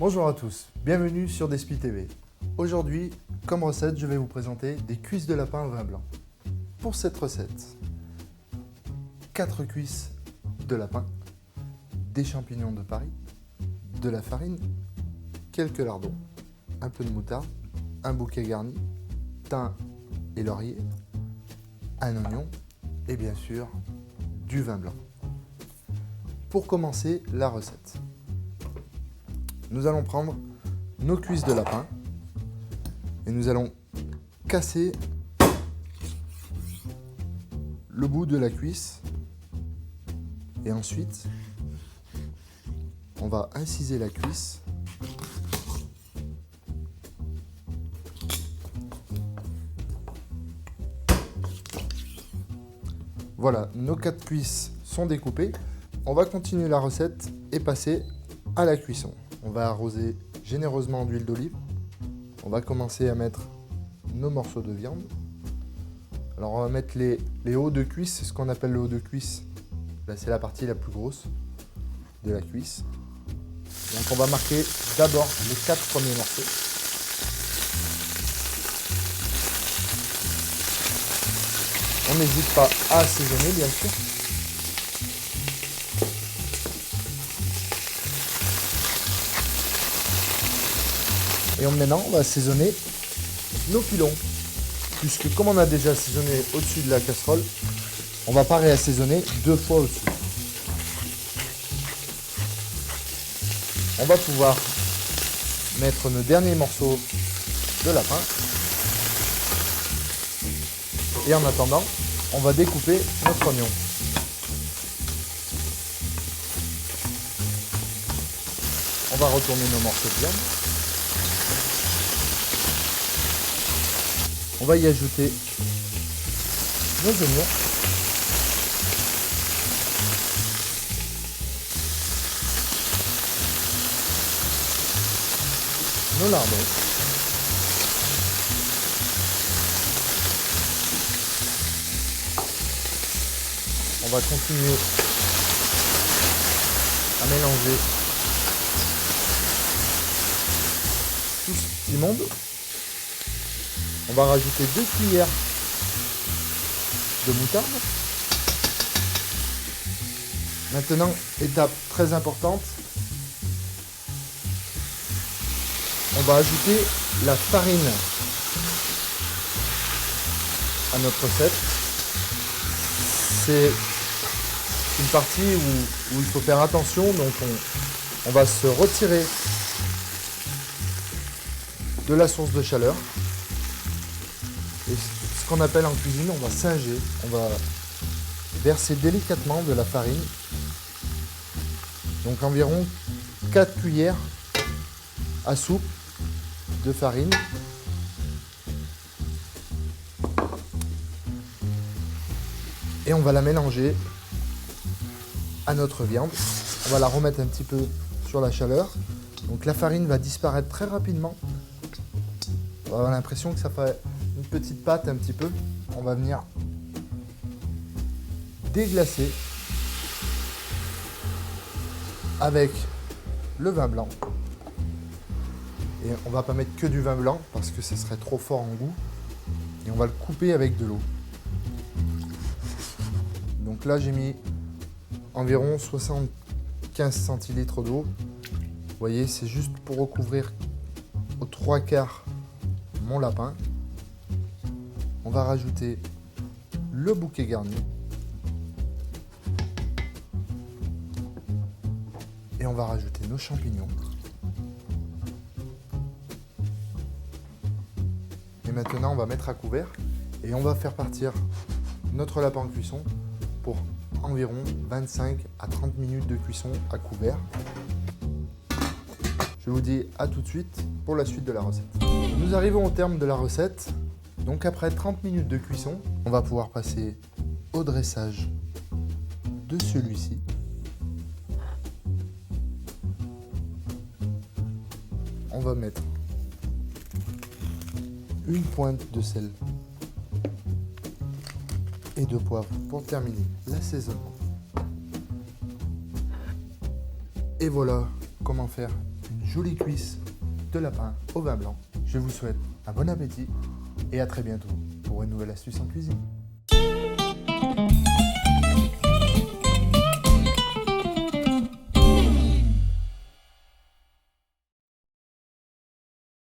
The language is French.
Bonjour à tous, bienvenue sur Despi TV. Aujourd'hui, comme recette, je vais vous présenter des cuisses de lapin au vin blanc. Pour cette recette, 4 cuisses de lapin, des champignons de Paris, de la farine, quelques lardons, un peu de moutarde, un bouquet garni, thym et laurier, un oignon et bien sûr du vin blanc. Pour commencer la recette, nous allons prendre nos cuisses de lapin et nous allons casser le bout de la cuisse et ensuite on va inciser la cuisse Voilà, nos 4 cuisses sont découpées. On va continuer la recette et passer à la cuisson. On va arroser généreusement d'huile d'olive. On va commencer à mettre nos morceaux de viande. Alors on va mettre les hauts de cuisse, c'est ce qu'on appelle le haut de cuisse. Là, c'est la partie la plus grosse de la cuisse. Donc on va marquer d'abord les 4 premiers morceaux. On n'hésite pas à assaisonner, bien sûr. Et maintenant, on va assaisonner nos pilons. Puisque comme on a déjà assaisonné au-dessus de la casserole, on ne va pas réassaisonner 2 fois au-dessus. On va pouvoir mettre nos derniers morceaux de lapin. Et en attendant, on va découper notre oignon. On va retourner nos morceaux de viande. On va y ajouter nos oignons. Nos lardons. On va continuer à mélanger tout ce petit monde. On va rajouter 2 cuillères de moutarde. Maintenant, étape très importante, on va ajouter la farine à notre recette. C'est une partie où il faut faire attention, donc on va se retirer de la source de chaleur. Et ce qu'on appelle en cuisine, on va singer, on va verser délicatement de la farine. Donc environ 4 cuillères à soupe de farine. Et on va la mélanger à notre viande. On va la remettre un petit peu sur la chaleur. Donc la farine va disparaître très rapidement. On va avoir l'impression que ça fait une petite pâte un petit peu. On va venir déglacer avec le vin blanc. Et on va pas mettre que du vin blanc parce que ce serait trop fort en goût. Et on va le couper avec de l'eau. Donc là j'ai mis environ 75 centilitres d'eau. Vous voyez, c'est juste pour recouvrir aux 3/4 mon lapin. On va rajouter le bouquet garni. Et on va rajouter nos champignons. Et maintenant on va mettre à couvert et on va faire partir notre lapin en cuisson pour environ 25 à 30 minutes de cuisson à couvert. Je vous dis à tout de suite pour la suite de la recette. Nous arrivons au terme de la recette. Donc après 30 minutes de cuisson, on va pouvoir passer au dressage de celui-ci. On va mettre une pointe de sel et de poivre pour terminer l'assaisonnement. Et voilà comment faire une jolies cuisses de lapin au vin blanc. Je vous souhaite un bon appétit et à très bientôt pour une nouvelle astuce en cuisine.